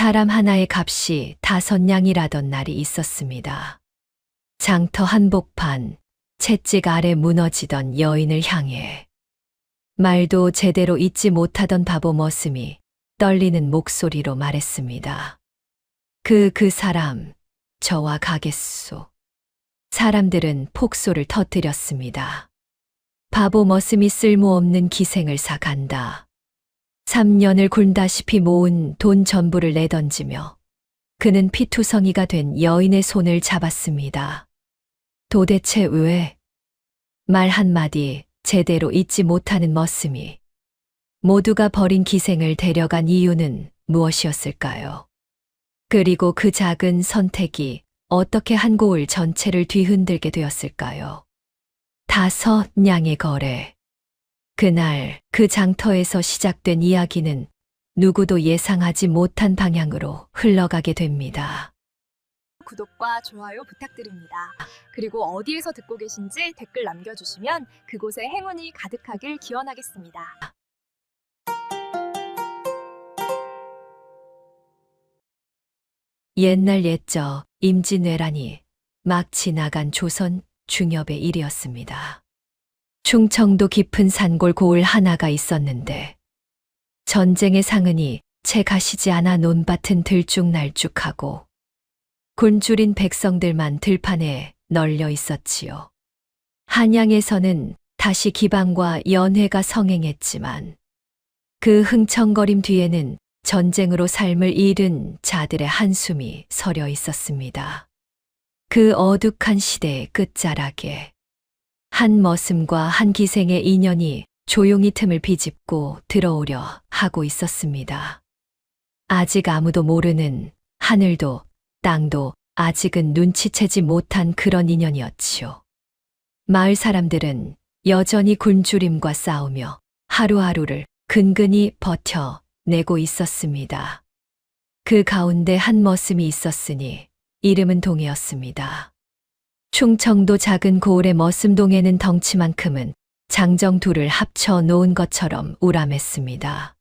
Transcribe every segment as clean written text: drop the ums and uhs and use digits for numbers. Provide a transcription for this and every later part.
사람 하나의 값이 5냥이라던 날이 있었습니다. 장터 한복판, 채찍 아래 무너지던 여인을 향해 말도 제대로 잊지 못하던 바보 머슴이 떨리는 목소리로 말했습니다. 그 사람, 저와 가겠소. 사람들은 폭소를 터뜨렸습니다. 바보 머슴이 쓸모없는 기생을 사간다. 3년을 굴다시피 모은 돈 전부를 내던지며 그는 피투성이가 된 여인의 손을 잡았습니다. 도대체 왜? 말 한마디 제대로 잊지 못하는 머슴이 모두가 버린 기생을 데려간 이유는 무엇이었을까요? 그리고 그 작은 선택이 어떻게 한 고을 전체를 뒤흔들게 되었을까요? 5냥의 거래. 그날 그 장터에서 시작된 이야기는 누구도 예상하지 못한 방향으로 흘러가게 됩니다. 구독과 좋아요 부탁드립니다. 그리고 어디에서 듣고 계신지 댓글 남겨주시면 그곳에 행운이 가득하길 기원하겠습니다. 옛날 옛적 임진왜란이 막 지나간 조선 중엽의 일이었습니다. 충청도 깊은 산골 고을 하나가 있었는데 전쟁의 상흔이 채 가시지 않아 논밭은 들쭉날쭉하고 굶주린 백성들만 들판에 널려 있었지요. 한양에서는 다시 기방과 연회가 성행했지만 그 흥청거림 뒤에는 전쟁으로 삶을 잃은 자들의 한숨이 서려 있었습니다. 그 어둑한 시대의 끝자락에 한 머슴과 한 기생의 인연이 조용히 틈을 비집고 들어오려 하고 있었습니다. 아직 아무도 모르는 하늘도 땅도 아직은 눈치채지 못한 그런 인연이었지요. 마을 사람들은 여전히 굶주림과 싸우며 하루하루를 근근히 버텨내고 있었습니다. 그 가운데 한 머슴이 있었으니 이름은 동해였습니다. 충청도 작은 고을의 머슴동해는 덩치만큼은 장정 둘을 합쳐 놓은 것처럼 우람했습니다.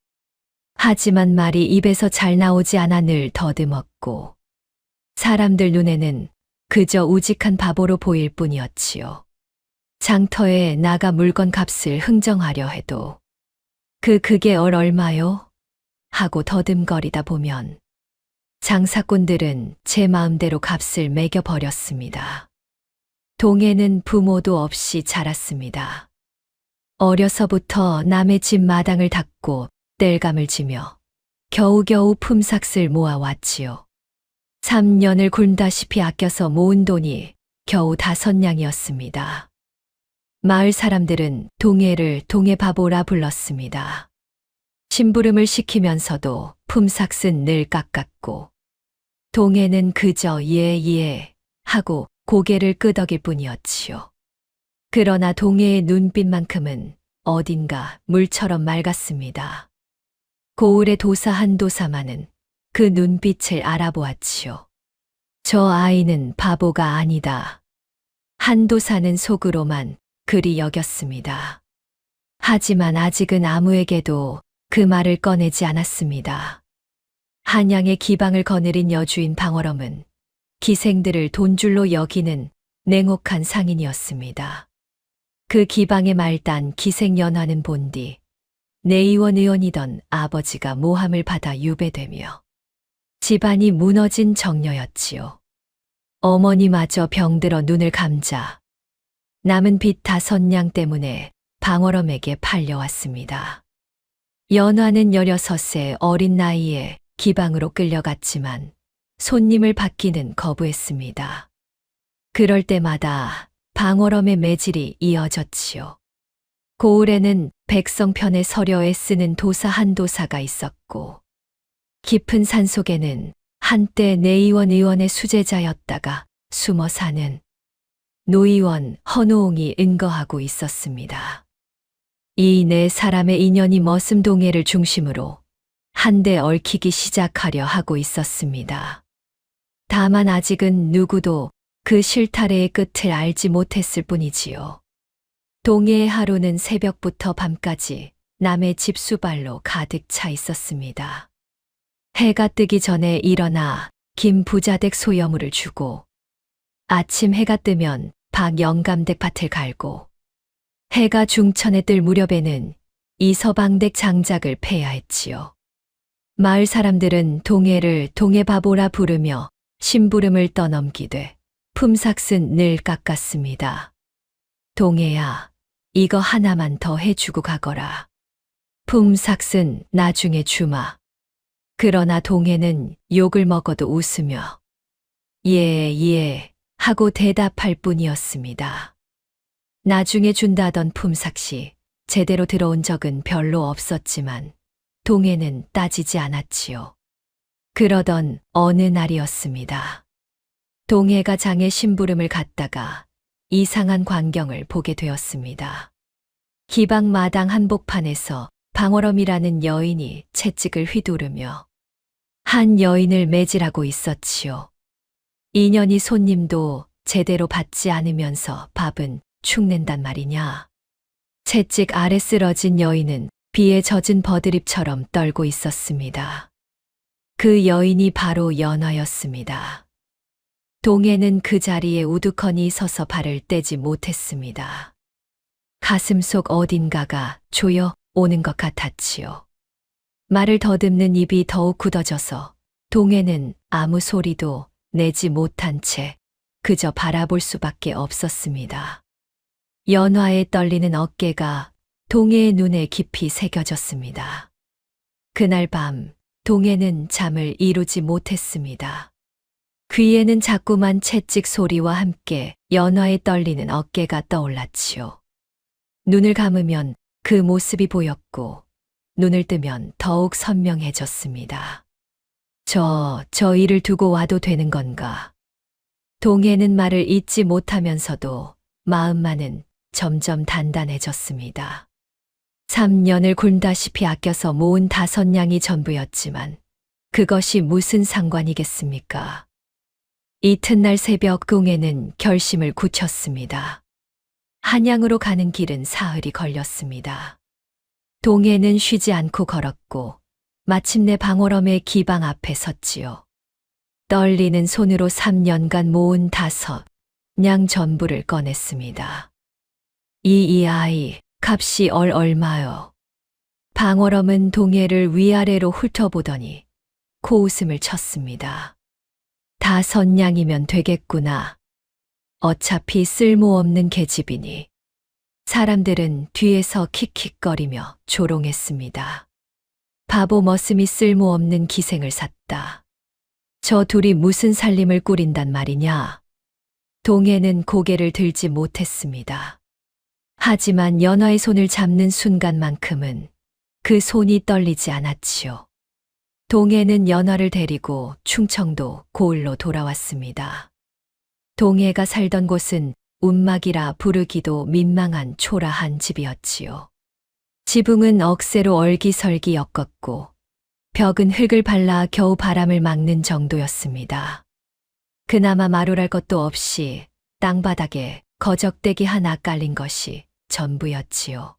하지만 말이 입에서 잘 나오지 않아 늘 더듬었고 사람들 눈에는 그저 우직한 바보로 보일 뿐이었지요. 장터에 나가 물건 값을 흥정하려 해도 그게 얼마요? 하고 더듬거리다 보면 장사꾼들은 제 마음대로 값을 매겨버렸습니다. 동해는 부모도 없이 자랐습니다. 어려서부터 남의 집 마당을 닦고 땔감을 지며 겨우겨우 품삯을 모아왔지요. 3년을 굶다시피 아껴서 모은 돈이 겨우 5냥이었습니다. 마을 사람들은 동해를 동해바보라 불렀습니다. 심부름을 시키면서도 품삯은 늘 깎았고 동해는 그저 예 하고 고개를 끄덕일 뿐이었지요. 그러나 동해의 눈빛만큼은 어딘가 물처럼 맑았습니다. 고을의 도사 한도사만은 그 눈빛을 알아보았지요. 저 아이는 바보가 아니다. 한도사는 속으로만 그리 여겼습니다. 하지만 아직은 아무에게도 그 말을 꺼내지 않았습니다. 한양의 기방을 거느린 여주인 방어럼은 기생들을 돈줄로 여기는 냉혹한 상인이었습니다. 그 기방의 말단 기생연화는 본디 내의원 의원이던 아버지가 모함을 받아 유배되며 집안이 무너진 정녀였지요. 어머니마저 병들어 눈을 감자 남은 빚 5냥 때문에 방어럼에게 팔려왔습니다. 연화는 16세 어린 나이에 기방으로 끌려갔지만 손님을 받기는 거부했습니다. 그럴 때마다 방어럼의 매질이 이어졌지요. 고을에는 백성 편에 서려 애쓰는 도사 한도사가 있었고 깊은 산속에는 한때 내의원 의원의 수제자였다가 숨어 사는 노의원 헌호옹이 은거하고 있었습니다. 이 네 사람의 인연이 머슴동해를 중심으로 한데 얽히기 시작하려 하고 있었습니다. 다만 아직은 누구도 그 실타래의 끝을 알지 못했을 뿐이지요. 동해의 하루는 새벽부터 밤까지 남의 집수발로 가득 차 있었습니다. 해가 뜨기 전에 일어나 김 부자댁 소여물을 주고 아침 해가 뜨면 박 영감댁 밭을 갈고 해가 중천에 뜰 무렵에는 이서방댁 장작을 패야 했지요. 마을 사람들은 동해를 동해바보라 부르며 심부름을 떠넘기되 품삯은 늘 깎았습니다. 동해야, 이거 하나만 더 해주고 가거라. 품삯은 나중에 주마. 그러나 동해는 욕을 먹어도 웃으며 예 하고 대답할 뿐이었습니다. 나중에 준다던 품삯이 제대로 들어온 적은 별로 없었지만 동해는 따지지 않았지요. 그러던 어느 날이었습니다. 동해가 장에 심부름을 갔다가 이상한 광경을 보게 되었습니다. 기방 마당 한복판에서 방월엄이라는 여인이 채찍을 휘두르며 한 여인을 매질하고 있었지요. 인연이 손님도 제대로 받지 않으면서 밥은 축낸단 말이냐. 채찍 아래 쓰러진 여인은 비에 젖은 버드립처럼 떨고 있었습니다. 그 여인이 바로 연화였습니다. 동해는 그 자리에 우두커니 서서 발을 떼지 못했습니다. 가슴속 어딘가가 조여 오는 것 같았지요. 말을 더듬는 입이 더욱 굳어져서 동해는 아무 소리도 내지 못한 채 그저 바라볼 수밖에 없었습니다. 연화의 떨리는 어깨가 동해의 눈에 깊이 새겨졌습니다. 그날 밤 동해는 잠을 이루지 못했습니다. 귀에는 자꾸만 채찍 소리와 함께 연화의 떨리는 어깨가 떠올랐지요. 눈을 감으면 그 모습이 보였고 눈을 뜨면 더욱 선명해졌습니다. 저 일을 두고 와도 되는 건가? 동해는 말을 잇지 못하면서도 마음만은 점점 단단해졌습니다. 3년을 굶다시피 아껴서 모은 5냥이 전부였지만 그것이 무슨 상관이겠습니까? 이튿날 새벽 동해는 결심을 굳혔습니다. 한양으로 가는 길은 사흘이 걸렸습니다. 동해는 쉬지 않고 걸었고 마침내 방월엄의 기방 앞에 섰지요. 떨리는 손으로 3년간 모은 5냥 전부를 꺼냈습니다. 이 아이 값이 얼마요? 방월엄은 동해를 위아래로 훑어보더니 코웃음을 쳤습니다. 5냥이면 되겠구나. 어차피 쓸모없는 계집이니. 사람들은 뒤에서 킥킥거리며 조롱했습니다. 바보 머슴이 쓸모없는 기생을 샀다. 저 둘이 무슨 살림을 꾸린단 말이냐. 동해는 고개를 들지 못했습니다. 하지만 연화의 손을 잡는 순간만큼은 그 손이 떨리지 않았지요. 동해는 연화를 데리고 충청도 고을로 돌아왔습니다. 동해가 살던 곳은 운막이라 부르기도 민망한 초라한 집이었지요. 지붕은 억새로 얼기설기 엮었고 벽은 흙을 발라 겨우 바람을 막는 정도였습니다. 그나마 마루랄 것도 없이 땅바닥에 거적대기 하나 깔린 것이 전부였지요.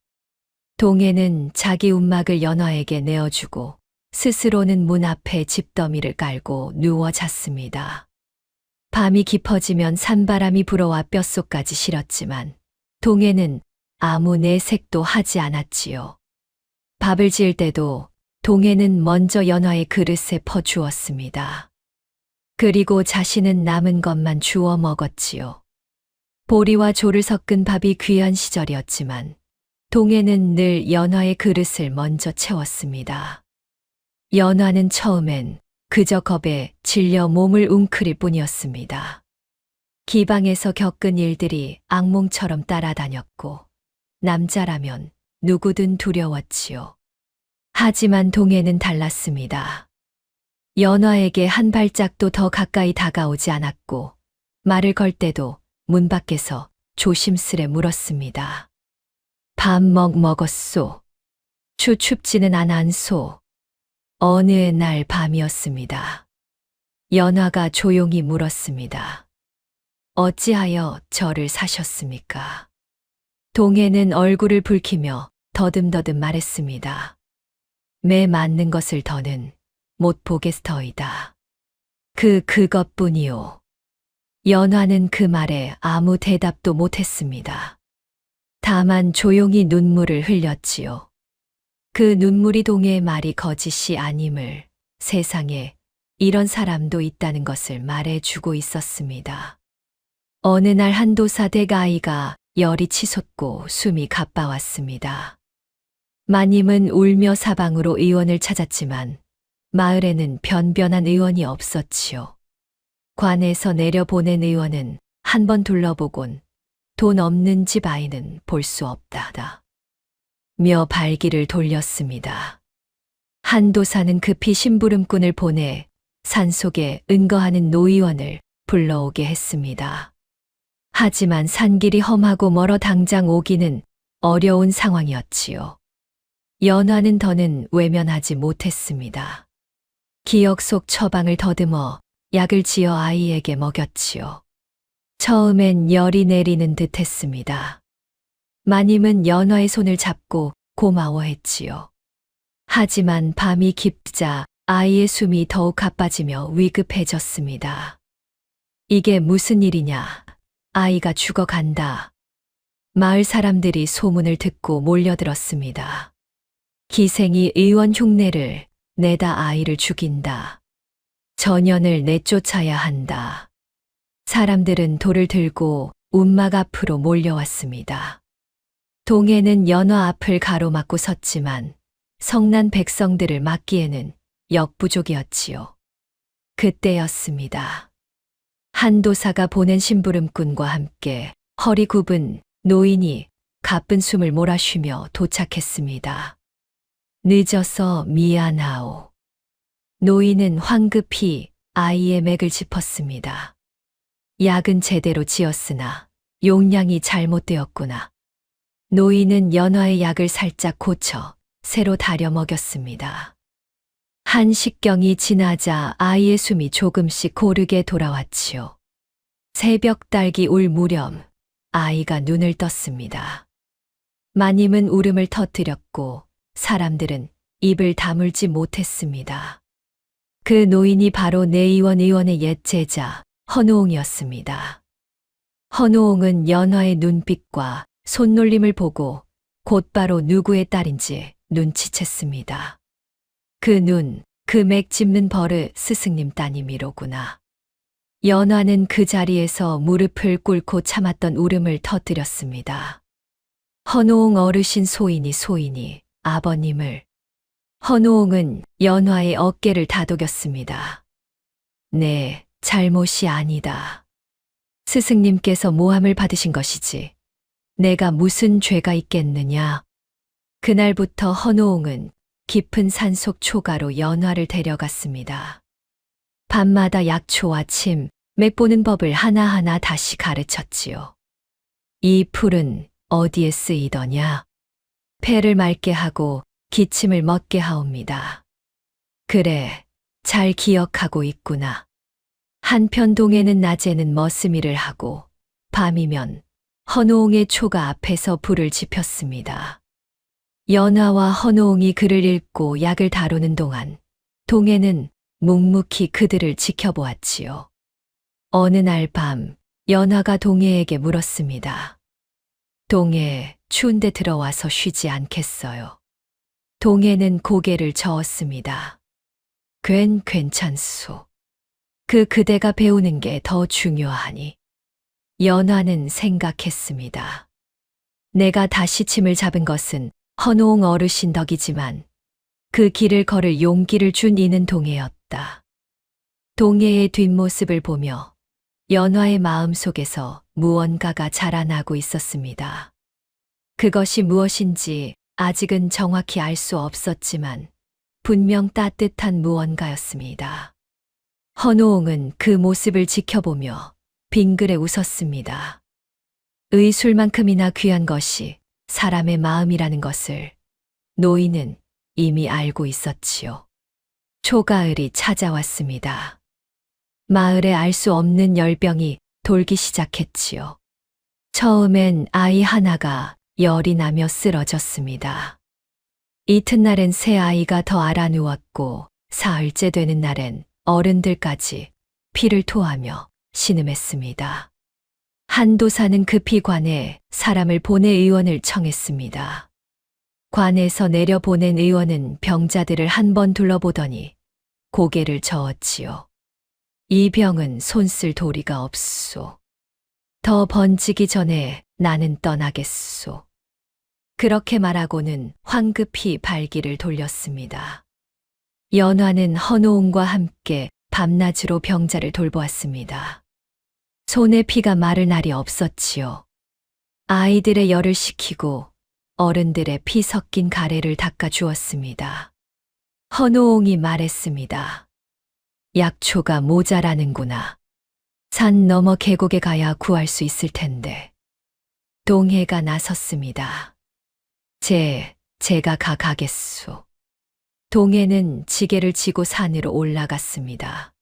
동해는 자기 운막을 연화에게 내어주고 스스로는 문 앞에 집더미를 깔고 누워 잤습니다. 밤이 깊어지면 산바람이 불어와 뼛속까지 시렸지만 동해는 아무 내색도 하지 않았지요. 밥을 지을 때도 동해는 먼저 연화의 그릇에 퍼주었습니다. 그리고 자신은 남은 것만 주워 먹었지요. 보리와 조를 섞은 밥이 귀한 시절이었지만 동해는 늘 연화의 그릇을 먼저 채웠습니다. 연화는 처음엔 그저 겁에 질려 몸을 웅크릴 뿐이었습니다. 기방에서 겪은 일들이 악몽처럼 따라다녔고 남자라면 누구든 두려웠지요. 하지만 동해는 달랐습니다. 연화에게 한 발짝도 더 가까이 다가오지 않았고 말을 걸 때도 문 밖에서 조심스레 물었습니다. 밥 먹었소? 춥지는 않았소? 어느 날 밤이었습니다. 연화가 조용히 물었습니다. 어찌하여 저를 사셨습니까? 동해는 얼굴을 붉히며 더듬더듬 말했습니다. 매 맞는 것을 더는 못 보겠더이다. 그것뿐이오. 연화는 그 말에 아무 대답도 못했습니다. 다만 조용히 눈물을 흘렸지요. 그 눈물이 동해의 말이 거짓이 아님을, 세상에 이런 사람도 있다는 것을 말해주고 있었습니다. 어느 날 한도사 댁아이가 열이 치솟고 숨이 가빠왔습니다. 마님은 울며 사방으로 의원을 찾았지만 마을에는 변변한 의원이 없었지요. 관에서 내려보낸 의원은 한 번 둘러보곤 돈 없는 집 아이는 볼 수 없다다. 며 발길을 돌렸습니다. 한도사는 급히 심부름꾼을 보내 산속에 은거하는 노의원을 불러오게 했습니다. 하지만 산길이 험하고 멀어 당장 오기는 어려운 상황이었지요. 연화는 더는 외면하지 못했습니다. 기억 속 처방을 더듬어 약을 지어 아이에게 먹였지요. 처음엔 열이 내리는 듯 했습니다. 마님은 연화의 손을 잡고 고마워했지요. 하지만 밤이 깊자 아이의 숨이 더욱 가빠지며 위급해졌습니다. 이게 무슨 일이냐? 아이가 죽어간다. 마을 사람들이 소문을 듣고 몰려들었습니다. 기생이 의원 흉내를 내다 아이를 죽인다. 전연을 내쫓아야 한다. 사람들은 돌을 들고 운막 앞으로 몰려왔습니다. 동해는 연화 앞을 가로막고 섰지만 성난 백성들을 막기에는 역부족이었지요. 그때였습니다. 한도사가 보낸 심부름꾼과 함께 허리 굽은 노인이 가쁜 숨을 몰아쉬며 도착했습니다. 늦어서 미안하오. 노인은 황급히 아이의 맥을 짚었습니다. 약은 제대로 지었으나 용량이 잘못되었구나. 노인은 연화의 약을 살짝 고쳐 새로 다려 먹였습니다. 한 식경이 지나자 아이의 숨이 조금씩 고르게 돌아왔지요. 새벽 달기 울 무렵 아이가 눈을 떴습니다. 마님은 울음을 터뜨렸고 사람들은 입을 다물지 못했습니다. 그 노인이 바로 내의원 의원의 옛 제자 헌호옹이었습니다. 헌호옹은 연화의 눈빛과 손놀림을 보고 곧바로 누구의 딸인지 눈치챘습니다. 그 눈, 그 맥 짚는 버릇 스승님 따님이로구나. 연화는 그 자리에서 무릎을 꿇고 참았던 울음을 터뜨렸습니다. 헌호옹 어르신 소인이 아버님을. 헌호옹은 연화의 어깨를 다독였습니다. 네, 잘못이 아니다. 스승님께서 모함을 받으신 것이지. 내가 무슨 죄가 있겠느냐. 그날부터 헌호옹은 깊은 산속 초가로 연화를 데려갔습니다. 밤마다 약초와 침, 맥 보는 법을 하나하나 다시 가르쳤지요. 이 풀은 어디에 쓰이더냐? 폐를 맑게 하고 기침을 멎게 하옵니다. 그래, 잘 기억하고 있구나. 한편 동해는 낮에는 머스미를 하고 밤이면 헌호옹의 초가 앞에서 불을 지폈습니다. 연화와 헌호옹이 글을 읽고 약을 다루는 동안 동해는 묵묵히 그들을 지켜보았지요. 어느 날 밤 연화가 동해에게 물었습니다. 동해, 추운데 들어와서 쉬지 않겠어요. 동해는 고개를 저었습니다. 괜찮소. 그대가 배우는 게 더 중요하니. 연화는 생각했습니다. 내가 다시 침을 잡은 것은 헌호옹 어르신 덕이지만 그 길을 걸을 용기를 준 이는 동해였다. 동해의 뒷모습을 보며 연화의 마음속에서 무언가가 자라나고 있었습니다. 그것이 무엇인지 아직은 정확히 알 수 없었지만 분명 따뜻한 무언가였습니다. 헌호옹은 그 모습을 지켜보며 빙그레 웃었습니다. 의술만큼이나 귀한 것이 사람의 마음이라는 것을 노인은 이미 알고 있었지요. 초가을이 찾아왔습니다. 마을에 알 수 없는 열병이 돌기 시작했지요. 처음엔 아이 하나가 열이 나며 쓰러졌습니다. 이튿날엔 새 아이가 더 알아 누웠고 사흘째 되는 날엔 어른들까지 피를 토하며 신음했습니다. 한도사는 급히 관에 사람을 보내 의원을 청했습니다. 관에서 내려보낸 의원은 병자들을 한 번 둘러보더니 고개를 저었지요. 이 병은 손쓸 도리가 없소. 더 번지기 전에 나는 떠나겠소. 그렇게 말하고는 황급히 발길을 돌렸습니다. 연화는 헌호응과 함께 밤낮으로 병자를 돌보았습니다. 손에 피가 마를 날이 없었지요. 아이들의 열을 식히고 어른들의 피 섞인 가래를 닦아 주었습니다. 헌호옹이 말했습니다. 약초가 모자라는구나. 산 너머 계곡에 가야 구할 수 있을 텐데. 동해가 나섰습니다. 제가 가겠소. 동해는 지게를 지고 산으로 올라갔습니다.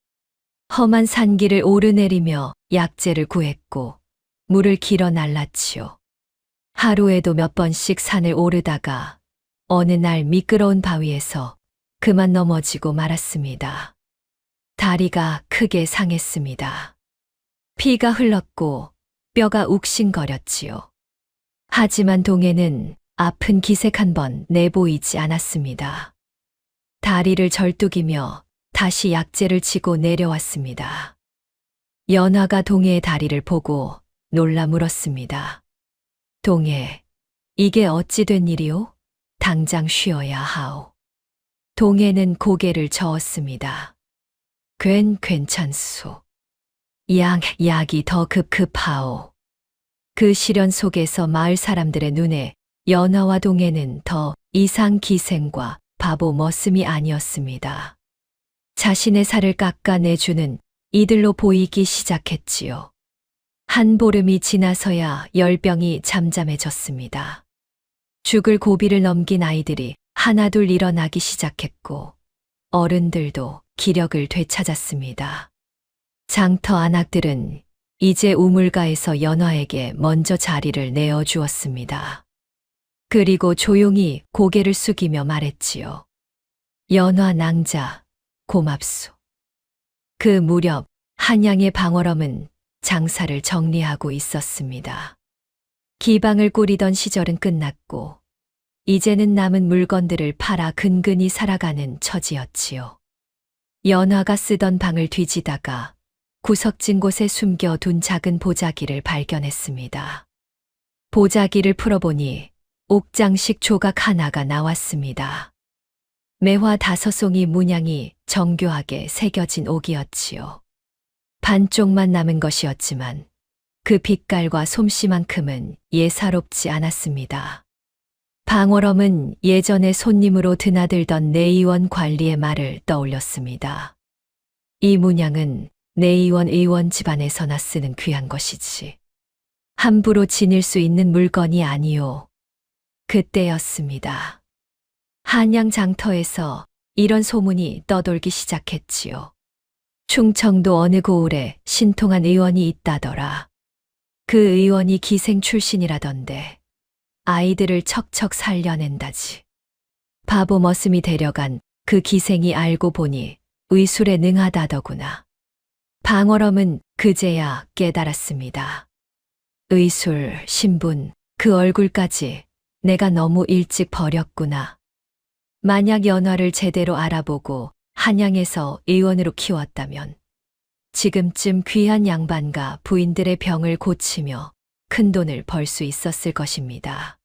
험한 산길을 오르내리며 약재를 구했고 물을 길어 날랐지요. 하루에도 몇 번씩 산을 오르다가 어느 날 미끄러운 바위에서 그만 넘어지고 말았습니다. 다리가 크게 상했습니다. 피가 흘렀고 뼈가 욱신거렸지요. 하지만 동해는 아픈 기색 한 번 내보이지 않았습니다. 다리를 절뚝이며 다시 약재를 지고 내려왔습니다. 연화가 동해의 다리를 보고 놀라 물었습니다. 동해, 이게 어찌 된 일이오? 당장 쉬어야 하오. 동해는 고개를 저었습니다. 괜찮소. 약이 더 급하오. 그 시련 속에서 마을 사람들의 눈에 연화와 동해는 더 이상 기생과 바보 머슴이 아니었습니다. 자신의 살을 깎아내주는 이들로 보이기 시작했지요. 한 보름이 지나서야 열병이 잠잠해졌습니다. 죽을 고비를 넘긴 아이들이 하나둘 일어나기 시작했고 어른들도 기력을 되찾았습니다. 장터 안악들은 이제 우물가에서 연화에게 먼저 자리를 내어주었습니다. 그리고 조용히 고개를 숙이며 말했지요. 연화 낭자, 고맙소. 그 무렵 한양의 방월엄은 장사를 정리하고 있었습니다. 기방을 꾸리던 시절은 끝났고 이제는 남은 물건들을 팔아 근근히 살아가는 처지였지요. 연화가 쓰던 방을 뒤지다가 구석진 곳에 숨겨둔 작은 보자기를 발견했습니다. 보자기를 풀어보니 옥장식 조각 하나가 나왔습니다. 매화 5송이 문양이 정교하게 새겨진 옥이었지요. 반쪽만 남은 것이었지만 그 빛깔과 솜씨만큼은 예사롭지 않았습니다. 방월엄은 예전에 손님으로 드나들던 내의원 관리의 말을 떠올렸습니다. 이 문양은 내의원 의원 집안에서나 쓰는 귀한 것이지. 함부로 지닐 수 있는 물건이 아니오. 그때였습니다. 한양 장터에서 이런 소문이 떠돌기 시작했지요. 충청도 어느 고을에 신통한 의원이 있다더라. 그 의원이 기생 출신이라던데 아이들을 척척 살려낸다지. 바보 머슴이 데려간 그 기생이 알고 보니 의술에 능하다더구나. 방월엄은 그제야 깨달았습니다. 의술, 신분, 그 얼굴까지 내가 너무 일찍 버렸구나. 만약 연화를 제대로 알아보고 한양에서 의원으로 키웠다면 지금쯤 귀한 양반과 부인들의 병을 고치며 큰 돈을 벌 수 있었을 것입니다.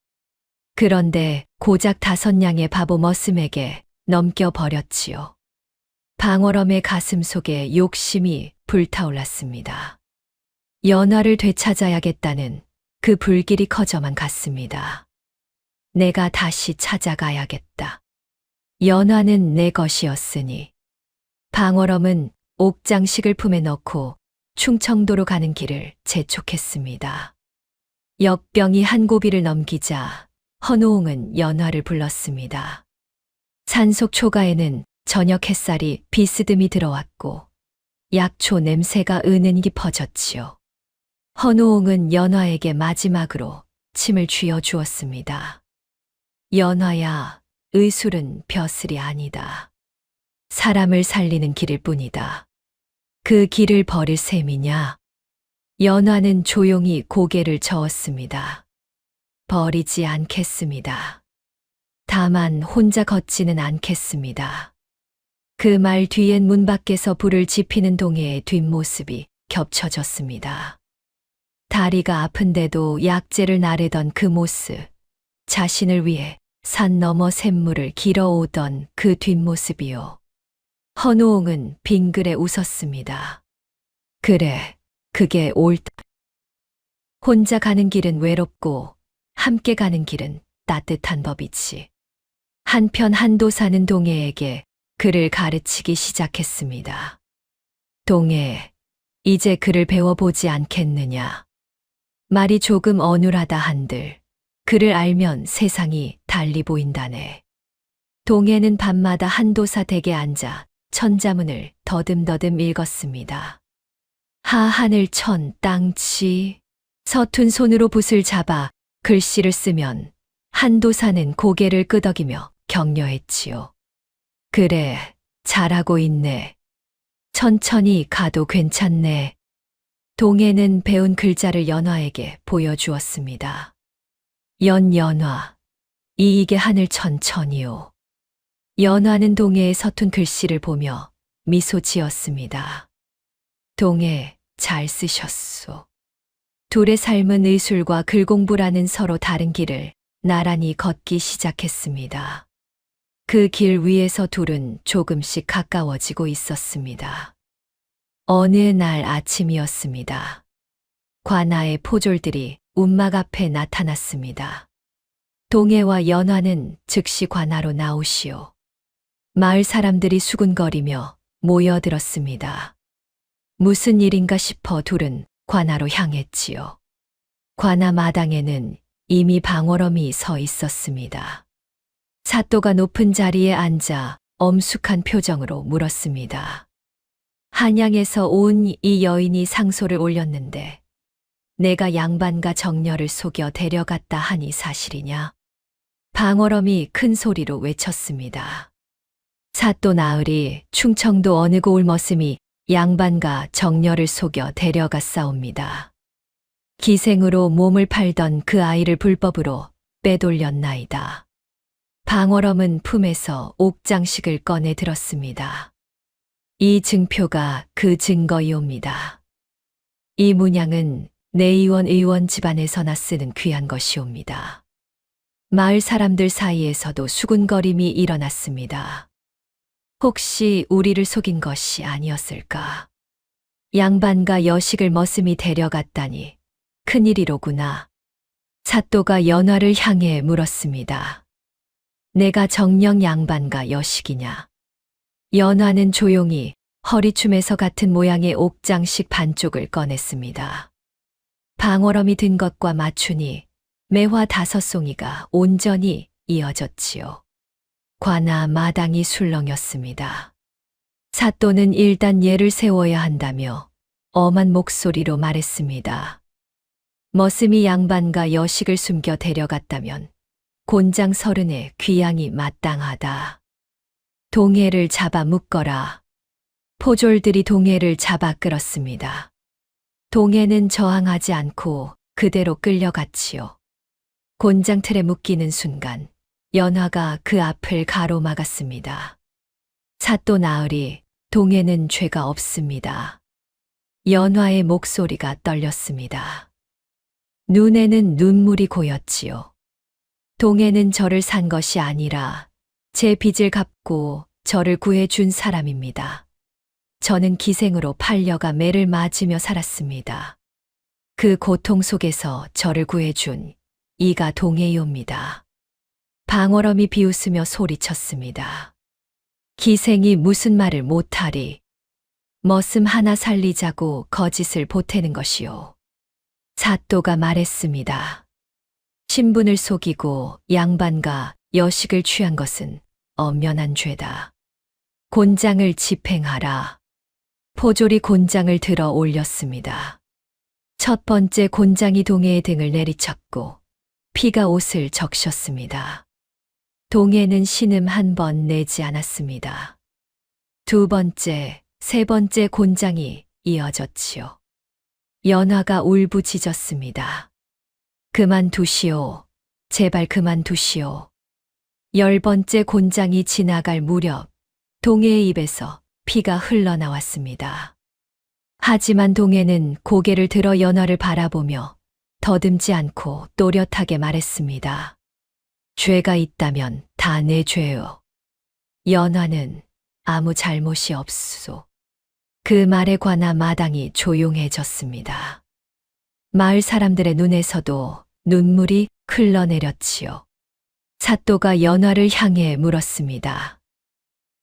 그런데 고작 5냥의 바보 머슴에게 넘겨버렸지요. 방월엄의 가슴 속에 욕심이 불타올랐습니다. 연화를 되찾아야겠다는 그 불길이 커져만 갔습니다. 내가 다시 찾아가야겠다. 연화는 내 것이었으니. 방월엄은 옥장식을 품에 넣고 충청도로 가는 길을 재촉했습니다. 역병이 한 고비를 넘기자 헌호옹은 연화를 불렀습니다. 산속 초가에는 저녁 햇살이 비스듬히 들어왔고 약초 냄새가 은은히 퍼졌지요. 헌호옹은 연화에게 마지막으로 침을 쥐어 주었습니다. 연화야, 의술은 벼슬이 아니다. 사람을 살리는 길일 뿐이다. 그 길을 버릴 셈이냐? 연화는 조용히 고개를 저었습니다. 버리지 않겠습니다. 다만 혼자 걷지는 않겠습니다. 그 말 뒤엔 문 밖에서 불을 지피는 동해의 뒷모습이 겹쳐졌습니다. 다리가 아픈데도 약재를 나르던 그 모습, 자신을 위해 산 너머 샘물을 길어오던 그 뒷모습이요. 헌우옹은 빙그레 웃었습니다. 그래, 그게 옳다. 혼자 가는 길은 외롭고 함께 가는 길은 따뜻한 법이지. 한편 한도사는 동해에게 글을 가르치기 시작했습니다. 동해, 이제 글을 배워보지 않겠느냐. 말이 조금 어눌하다 한들 글을 알면 세상이 달리 보인다네. 동해는 밤마다 한도사 댁에 앉아 천자문을 더듬더듬 읽었습니다. 하하늘 천 땅치. 서툰 손으로 붓을 잡아 글씨를 쓰면 한도사는 고개를 끄덕이며 격려했지요. 그래, 잘하고 있네. 천천히 가도 괜찮네. 동해는 배운 글자를 연화에게 보여주었습니다. 연화, 이익의 하늘 천천히요. 연화는 동해의 서툰 글씨를 보며 미소 지었습니다. 동해, 잘 쓰셨소. 둘의 삶은 의술과 글 공부라는 서로 다른 길을 나란히 걷기 시작했습니다. 그 길 위에서 둘은 조금씩 가까워지고 있었습니다. 어느 날 아침이었습니다. 관아의 포졸들이 움막 앞에 나타났습니다. 동해와 연화는 즉시 관아로 나오시오. 마을 사람들이 수군거리며 모여들었습니다. 무슨 일인가 싶어 둘은 관아로 향했지요. 관아 마당에는 이미 방월엄이 서 있었습니다. 사또가 높은 자리에 앉아 엄숙한 표정으로 물었습니다. 한양에서 온 이 여인이 상소를 올렸는데 내가 양반과 정녀를 속여 데려갔다 하니 사실이냐? 방월엄이 큰 소리로 외쳤습니다. 사또 나으리 충청도 어느 고을 머슴이 양반과 정녀를 속여 데려갔사옵니다. 기생으로 몸을 팔던 그 아이를 불법으로 빼돌렸나이다. 방월엄은 품에서 옥장식을 꺼내 들었습니다. 이 증표가 그 증거이옵니다. 이 문양은 내의원 의원 집안에서나 쓰는 귀한 것이옵니다. 마을 사람들 사이에서도 수군거림이 일어났습니다. 혹시 우리를 속인 것이 아니었을까? 양반과 여식을 머슴이 데려갔다니 큰일이로구나. 사또가 연화를 향해 물었습니다. 내가 정녕 양반과 여식이냐? 연화는 조용히 허리춤에서 같은 모양의 옥장식 반쪽을 꺼냈습니다. 방월엄이 든 것과 맞추니 매화 5송이가 온전히 이어졌지요. 관아 마당이 술렁였습니다. 사또는 일단 예를 세워야 한다며 엄한 목소리로 말했습니다. 머슴이 양반과 여식을 숨겨 데려갔다면 곤장 30의 귀양이 마땅하다. 동해를 잡아 묶어라. 포졸들이 동해를 잡아 끌었습니다. 동해는 저항하지 않고 그대로 끌려갔지요. 곤장 틀에 묶이는 순간 연화가 그 앞을 가로막았습니다. 사또 나으리, 동해는 죄가 없습니다. 연화의 목소리가 떨렸습니다. 눈에는 눈물이 고였지요. 동해는 저를 산 것이 아니라 제 빚을 갚고 저를 구해준 사람입니다. 저는 기생으로 팔려가 매를 맞으며 살았습니다. 그 고통 속에서 저를 구해준 이가 동해이옵니다. 방월엄이 비웃으며 소리쳤습니다. 기생이 무슨 말을 못하리. 머슴 하나 살리자고 거짓을 보태는 것이요. 사또가 말했습니다. 신분을 속이고 양반과 여식을 취한 것은 엄연한 죄다. 곤장을 집행하라. 포졸이 곤장을 들어 올렸습니다. 첫 번째 곤장이 동해의 등을 내리쳤고 피가 옷을 적셨습니다. 동해는 신음 한 번 내지 않았습니다. 두 번째, 세 번째 곤장이 이어졌지요. 연화가 울부짖었습니다. 그만두시오. 제발 그만두시오. 10번째 곤장이 지나갈 무렵 동해의 입에서 피가 흘러나왔습니다. 하지만 동해는 고개를 들어 연화를 바라보며 더듬지 않고 또렷하게 말했습니다. 죄가 있다면 다 내 죄요. 연화는 아무 잘못이 없소. 그 말에 관하 마당이 조용해졌습니다. 마을 사람들의 눈에서도 눈물이 흘러내렸지요. 사또가 연화를 향해 물었습니다.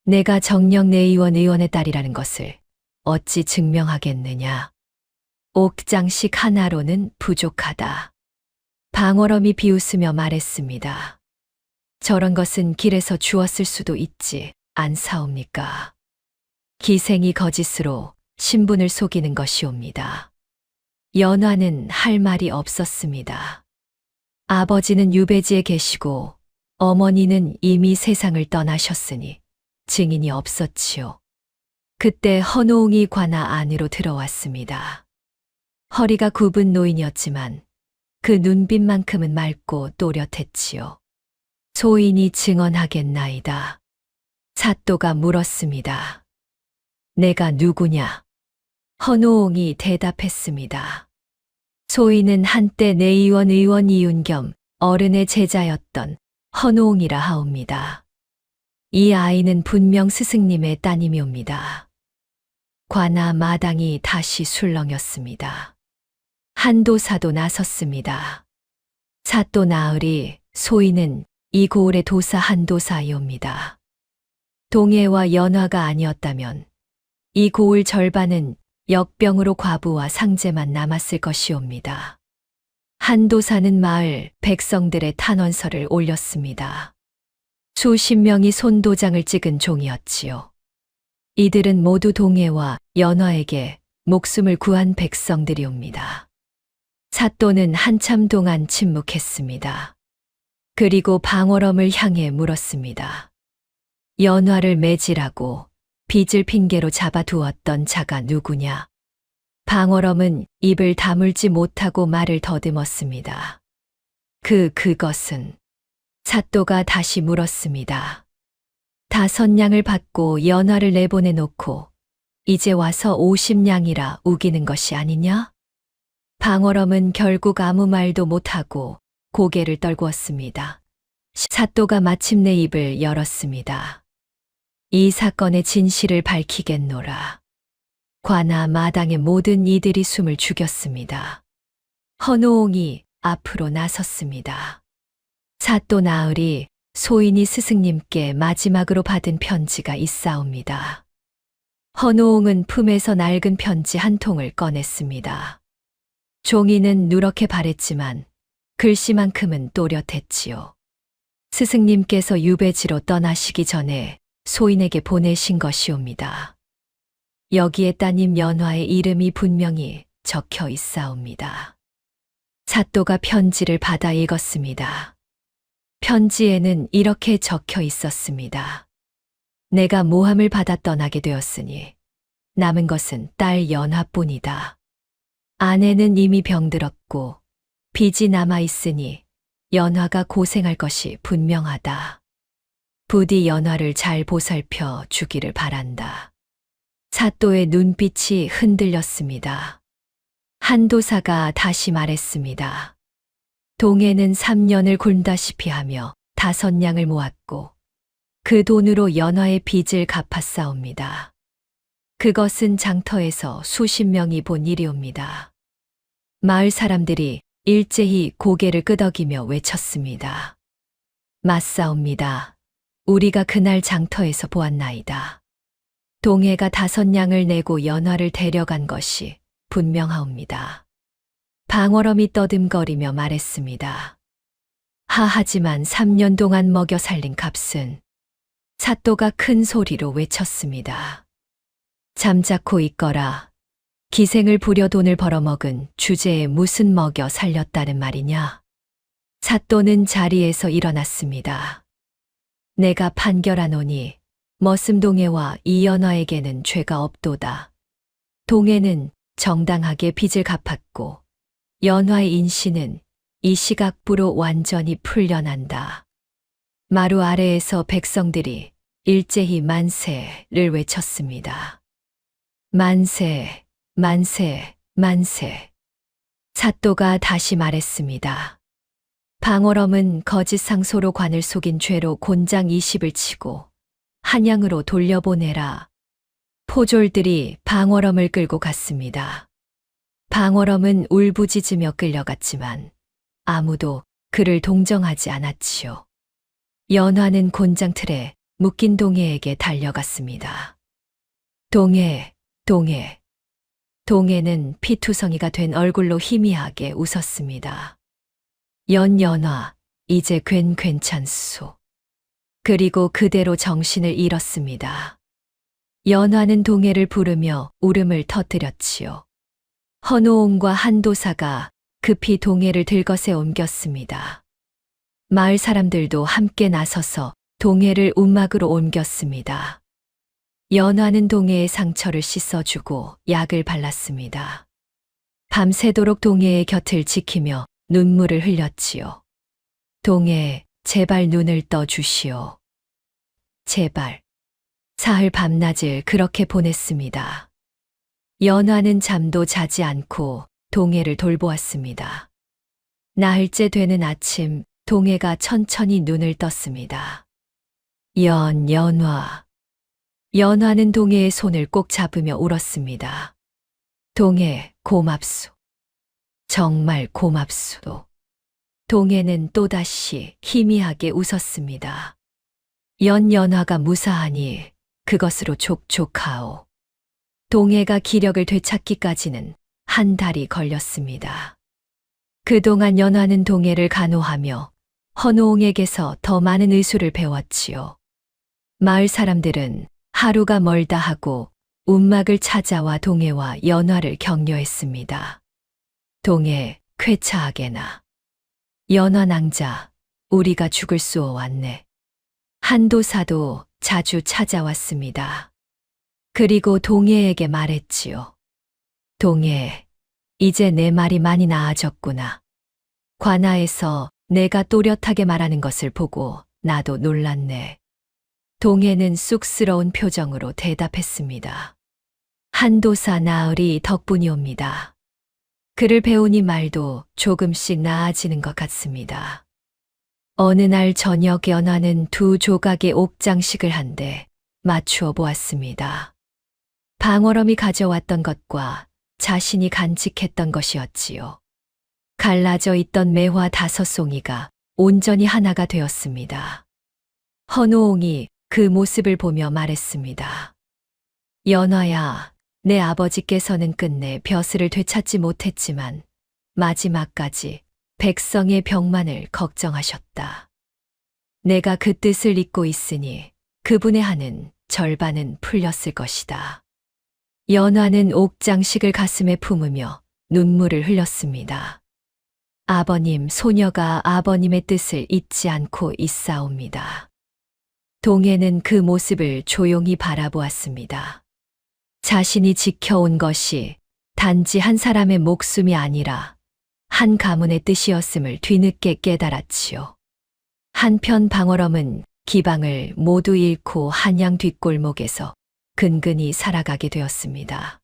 내가 정녕 내의원 의원의 딸이라는 것을 어찌 증명하겠느냐? 옥장식 하나로는 부족하다. 방월엄이 비웃으며 말했습니다. 저런 것은 길에서 주었을 수도 있지 않사옵니까? 기생이 거짓으로 신분을 속이는 것이옵니다. 연화는 할 말이 없었습니다. 아버지는 유배지에 계시고 어머니는 이미 세상을 떠나셨으니 증인이 없었지요. 그때 헌호웅이 관아 안으로 들어왔습니다. 허리가 굽은 노인이었지만 그 눈빛만큼은 맑고 또렷했지요. 소인이 증언하겠나이다. 사또가 물었습니다. 내가 누구냐? 헌호웅이 대답했습니다. 소인은 한때 내의원 의원 이윤겸 어른의 제자였던 헌호웅이라 하옵니다. 이 아이는 분명 스승님의 따님이옵니다. 관아 마당이 다시 술렁였습니다. 한도사도 나섰습니다. 사또 나으리 소인은 이 고을의 도사 한도사이옵니다. 동해와 연화가 아니었다면 이 고을 절반은 역병으로 과부와 상제만 남았을 것이옵니다. 한도사는 마을 백성들의 탄원서를 올렸습니다. 수십 명이 손도장을 찍은 종이었지요. 이들은 모두 동해와 연화에게 목숨을 구한 백성들이옵니다. 사또는 한참 동안 침묵했습니다. 그리고 방월엄을 향해 물었습니다. 연화를 매질하고 빚을 핑계로 잡아두었던 자가 누구냐? 방월엄은 입을 다물지 못하고 말을 더듬었습니다. 그것은 사또가 다시 물었습니다. 5냥을 받고 연화를 내보내놓고 이제 와서 50냥이라 우기는 것이 아니냐? 방월엄은 결국 아무 말도 못하고 고개를 떨구었습니다. 사또가 마침내 입을 열었습니다. 이 사건의 진실을 밝히겠노라. 관아 마당의 모든 이들이 숨을 죽였습니다. 헌호웅이 앞으로 나섰습니다. 사또 나으리 소인이 스승님께 마지막으로 받은 편지가 있사옵니다. 헌호웅은 품에서 낡은 편지 한 통을 꺼냈습니다. 종이는 누렇게 바랬지만 글씨만큼은 또렷했지요. 스승님께서 유배지로 떠나시기 전에 소인에게 보내신 것이옵니다. 여기에 따님 연화의 이름이 분명히 적혀 있사옵니다. 사또가 편지를 받아 읽었습니다. 편지에는 이렇게 적혀 있었습니다. 내가 모함을 받아 떠나게 되었으니 남은 것은 딸 연화뿐이다. 아내는 이미 병들었고 빚이 남아 있으니 연화가 고생할 것이 분명하다. 부디 연화를 잘 보살펴 주기를 바란다. 사또의 눈빛이 흔들렸습니다. 한도사가 다시 말했습니다. 동해는 3년을 굶다시피 하며 5냥을 모았고 그 돈으로 연화의 빚을 갚았사옵니다. 그것은 장터에서 수십 명이 본 일이옵니다. 마을 사람들이 일제히 고개를 끄덕이며 외쳤습니다. 맞사옵니다. 우리가 그날 장터에서 보았나이다. 동해가 5냥을 내고 연화를 데려간 것이 분명하옵니다. 방월엄이 떠듬거리며 말했습니다. 하지만 3년 동안 먹여 살린 값은 사또가 큰 소리로 외쳤습니다. 잠자코 있거라. 기생을 부려 돈을 벌어먹은 주제에 무슨 먹여 살렸다는 말이냐? 사또는 자리에서 일어났습니다. 내가 판결하노니 머슴동해와 이연화에게는 죄가 없도다. 동해는 정당하게 빚을 갚았고 연화의 인신은 이 시각부로 완전히 풀려난다. 마루 아래에서 백성들이 일제히 만세를 외쳤습니다. 만세, 만세, 만세. 사또가 다시 말했습니다. 방어럼은 거짓 상소로 관을 속인 죄로 곤장 20을 치고 한양으로 돌려보내라. 포졸들이 방어럼을 끌고 갔습니다. 방어럼은 울부짖으며 끌려갔지만 아무도 그를 동정하지 않았지요. 연화는 곤장 틀에 묶인 동해에게 달려갔습니다. 동해, 동해. 동해는 피투성이가 된 얼굴로 희미하게 웃었습니다. 연화, 이제 괜찮소. 그리고 그대로 정신을 잃었습니다. 연화는 동해를 부르며 울음을 터뜨렸지요. 헌호옹과 한도사가 급히 동해를 들것에 옮겼습니다. 마을 사람들도 함께 나서서 동해를 움막으로 옮겼습니다. 연화는 동해의 상처를 씻어주고 약을 발랐습니다. 밤새도록 동해의 곁을 지키며 눈물을 흘렸지요. 동해, 제발 눈을 떠주시오. 제발. 사흘 밤낮을 그렇게 보냈습니다. 연화는 잠도 자지 않고 동해를 돌보았습니다. 나흘째 되는 아침, 동해가 천천히 눈을 떴습니다. 연화. 연화는 동해의 손을 꼭 잡으며 울었습니다. 동해, 고맙소. 정말 고맙소. 동해는 또다시 희미하게 웃었습니다. 연화가 무사하니 그것으로 족족하오. 동해가 기력을 되찾기까지는 한 달이 걸렸습니다. 그동안 연화는 동해를 간호하며 헌호옹에게서 더 많은 의술을 배웠지요. 마을 사람들은 하루가 멀다 하고 움막을 찾아와 동해와 연화를 격려했습니다. 동해, 쾌차하게나. 연화 낭자, 우리가 죽을 쏘어 왔네. 한도사도 자주 찾아왔습니다. 그리고 동해에게 말했지요. 동해, 이제 내 말이 많이 나아졌구나. 관아에서 내가 또렷하게 말하는 것을 보고 나도 놀랐네. 동해는 쑥스러운 표정으로 대답했습니다. 한도사 나으리 덕분이옵니다. 그를 배우니 말도 조금씩 나아지는 것 같습니다. 어느 날 저녁 연화는 2 조각의 옥장식을 한데 맞추어 보았습니다. 방어럼이 가져왔던 것과 자신이 간직했던 것이었지요. 갈라져 있던 매화 5송이가 온전히 하나가 되었습니다. 헌호옹이 그 모습을 보며 말했습니다. 연화야, 내 아버지께서는 끝내 벼슬을 되찾지 못했지만 마지막까지 백성의 병만을 걱정하셨다. 내가 그 뜻을 잊고 있으니 그분의 한은 절반은 풀렸을 것이다. 연화는 옥장식을 가슴에 품으며 눈물을 흘렸습니다. 아버님, 소녀가 아버님의 뜻을 잊지 않고 있사옵니다. 동해는 그 모습을 조용히 바라보았습니다. 자신이 지켜온 것이 단지 한 사람의 목숨이 아니라 한 가문의 뜻이었음을 뒤늦게 깨달았지요. 한편 방어럼은 기방을 모두 잃고 한양 뒷골목에서 근근히 살아가게 되었습니다.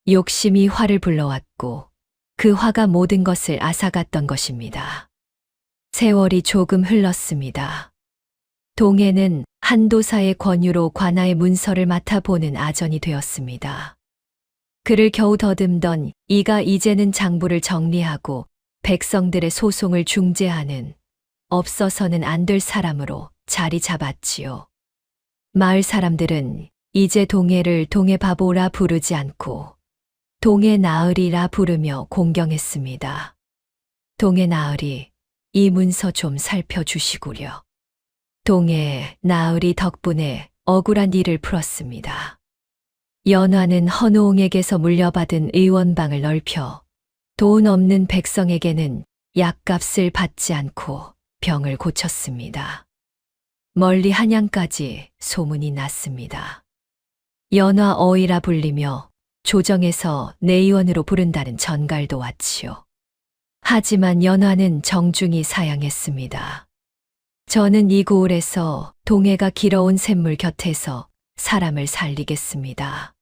욕심이 화를 불러왔고 그 화가 모든 것을 앗아갔던 것입니다. 세월이 조금 흘렀습니다. 동해는 한도사의 권유로 관아의 문서를 맡아보는 아전이 되었습니다. 그를 겨우 더듬던 이가 이제는 장부를 정리하고 백성들의 소송을 중재하는 없어서는 안 될 사람으로 자리 잡았지요. 마을 사람들은 이제 동해를 동해바보라 부르지 않고 동해나으리라 부르며 공경했습니다. 동해나으리, 이 문서 좀 살펴주시구려. 동해나으리 덕분에 억울한 일을 풀었습니다. 연화는 헌호옹에게서 물려받은 의원방을 넓혀 돈 없는 백성에게는 약값을 받지 않고 병을 고쳤습니다. 멀리 한양까지 소문이 났습니다. 연화 어이라 불리며 조정에서 내의원으로 부른다는 전갈도 왔지요. 하지만 연화는 정중히 사양했습니다. 저는 이 고을에서 동해가 길어온 샘물 곁에서 사람을 살리겠습니다.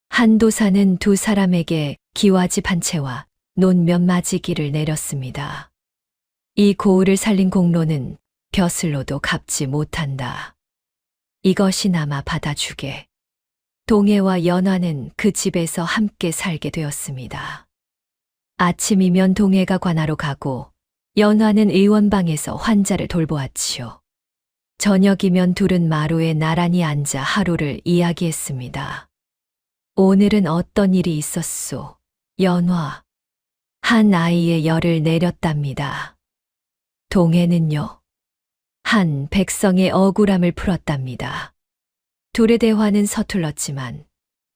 한도사는 두 사람에게 기와집 한 채와 논 몇 마지기를 내렸습니다. 이 고을을 살린 공로는 벼슬로도 갚지 못한다. 이것이나마 받아주게. 동해와 연화는 그 집에서 함께 살게 되었습니다. 아침이면 동해가 관하로 가고 연화는 의원방에서 환자를 돌보았지요. 저녁이면 둘은 마루에 나란히 앉아 하루를 이야기했습니다. 오늘은 어떤 일이 있었소? 연화. 한 아이의 열을 내렸답니다. 동해는요? 한 백성의 억울함을 풀었답니다. 둘의 대화는 서툴렀지만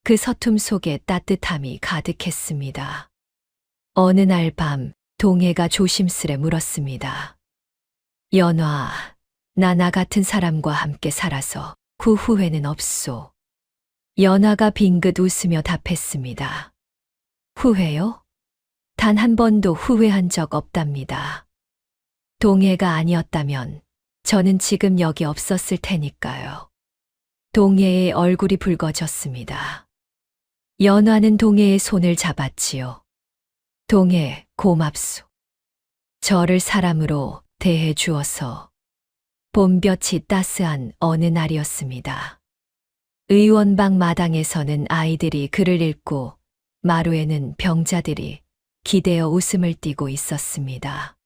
그 서툼 속에 따뜻함이 가득했습니다. 어느 날 밤 동해가 조심스레 물었습니다. 연화, 나 같은 사람과 함께 살아서 그 후회는 없소. 연화가 빙긋 웃으며 답했습니다. 후회요? 단 한 번도 후회한 적 없답니다. 동해가 아니었다면 저는 지금 여기 없었을 테니까요. 동해의 얼굴이 붉어졌습니다. 연화는 동해의 손을 잡았지요. 동해, 고맙소. 저를 사람으로 대해 주어서. 봄볕이 따스한 어느 날이었습니다. 의원방 마당에서는 아이들이 글을 읽고 마루에는 병자들이 기대어 웃음을 띠고 있었습니다.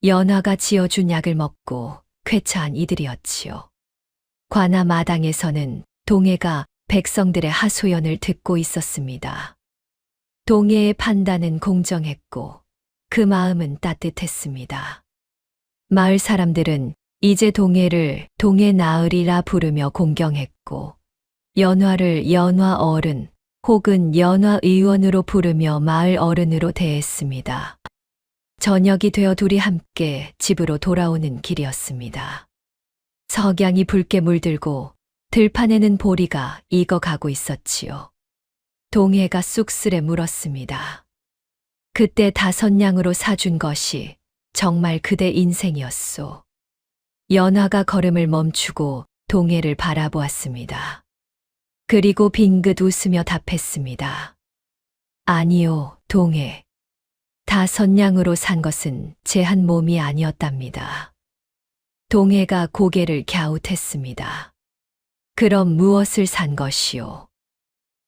연화가 지어준 약을 먹고 쾌차한 이들이었지요. 관아 마당에서는 동해가 백성들의 하소연을 듣고 있었습니다. 동해의 판단은 공정했고 그 마음은 따뜻했습니다. 마을 사람들은 이제 동해를 동해 나으리라 부르며 공경했고 연화를 연화 어른 혹은 연화 의원으로 부르며 마을 어른으로 대했습니다. 저녁이 되어 둘이 함께 집으로 돌아오는 길이었습니다. 석양이 붉게 물들고 들판에는 보리가 익어가고 있었지요. 동해가 쑥스레 물었습니다. 그때 5냥으로 사준 것이 정말 그대 인생이었소. 연화가 걸음을 멈추고 동해를 바라보았습니다. 그리고 빙긋 웃으며 답했습니다. 아니요, 동해. 5냥으로 산 것은 제 한 몸이 아니었답니다. 동해가 고개를 갸웃했습니다. 그럼 무엇을 산 것이오?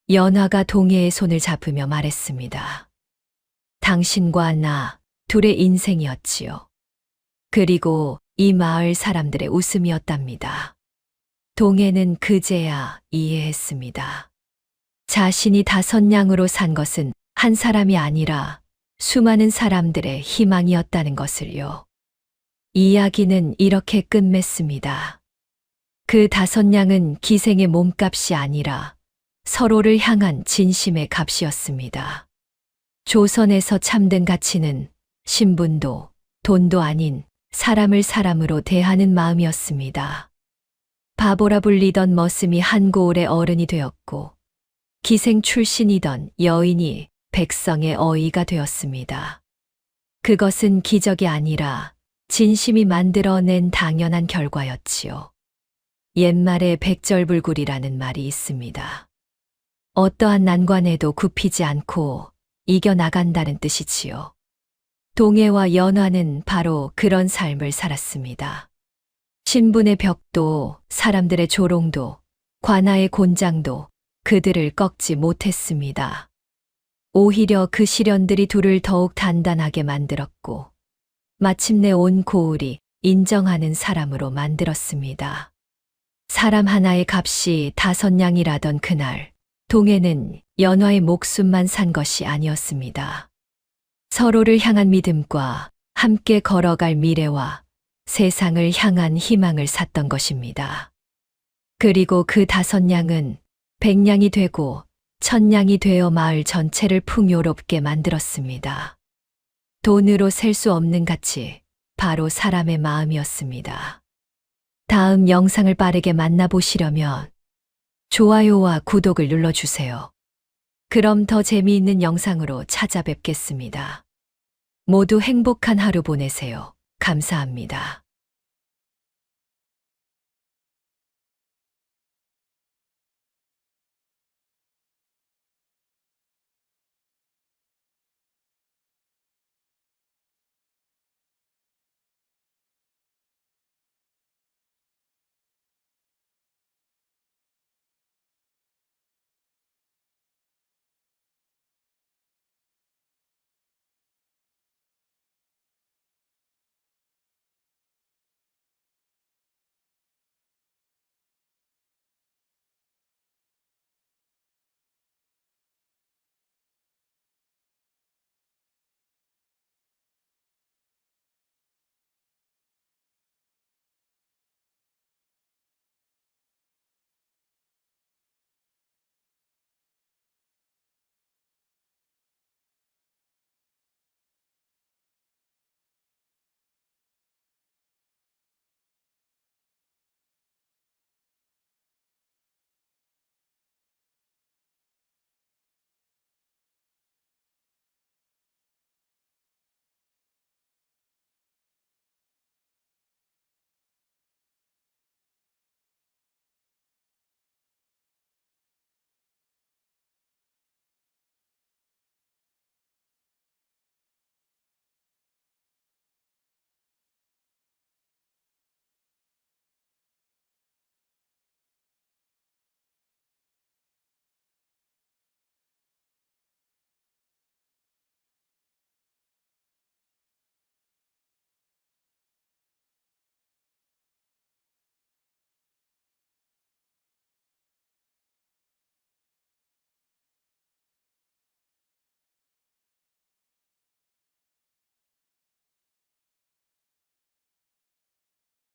연화가 동해의 손을 잡으며 말했습니다. 당신과 나 둘의 인생이었지요. 그리고 이 마을 사람들의 웃음이었답니다. 동해는 그제야 이해했습니다. 자신이 5냥으로 산 것은 한 사람이 아니라 수많은 사람들의 희망이었다는 것을요. 이야기는 이렇게 끝맺습니다. 그 5냥은 기생의 몸값이 아니라 서로를 향한 진심의 값이었습니다. 조선에서 참된 가치는 신분도 돈도 아닌 사람을 사람으로 대하는 마음이었습니다. 바보라 불리던 머슴이 한 고을의 어른이 되었고 기생 출신이던 여인이 백성의 어이가 되었습니다. 그것은 기적이 아니라 진심이 만들어낸 당연한 결과였지요. 옛말에 백절불굴이라는 말이 있습니다. 어떠한 난관에도 굽히지 않고 이겨나간다는 뜻이지요. 동해와 연화는 바로 그런 삶을 살았습니다. 신분의 벽도 사람들의 조롱도 관아의 곤장도 그들을 꺾지 못했습니다. 오히려 그 시련들이 둘을 더욱 단단하게 만들었고 마침내 온 고을이 인정하는 사람으로 만들었습니다. 사람 하나의 값이 5냥이라던 그날 동해는 연화의 목숨만 산 것이 아니었습니다. 서로를 향한 믿음과 함께 걸어갈 미래와 세상을 향한 희망을 샀던 것입니다. 그리고 그 5냥은 100냥이 되고 1000냥이 되어 마을 전체를 풍요롭게 만들었습니다. 돈으로 셀 수 없는 가치, 바로 사람의 마음이었습니다. 다음 영상을 빠르게 만나보시려면 좋아요와 구독을 눌러주세요. 그럼 더 재미있는 영상으로 찾아뵙겠습니다. 모두 행복한 하루 보내세요. 감사합니다.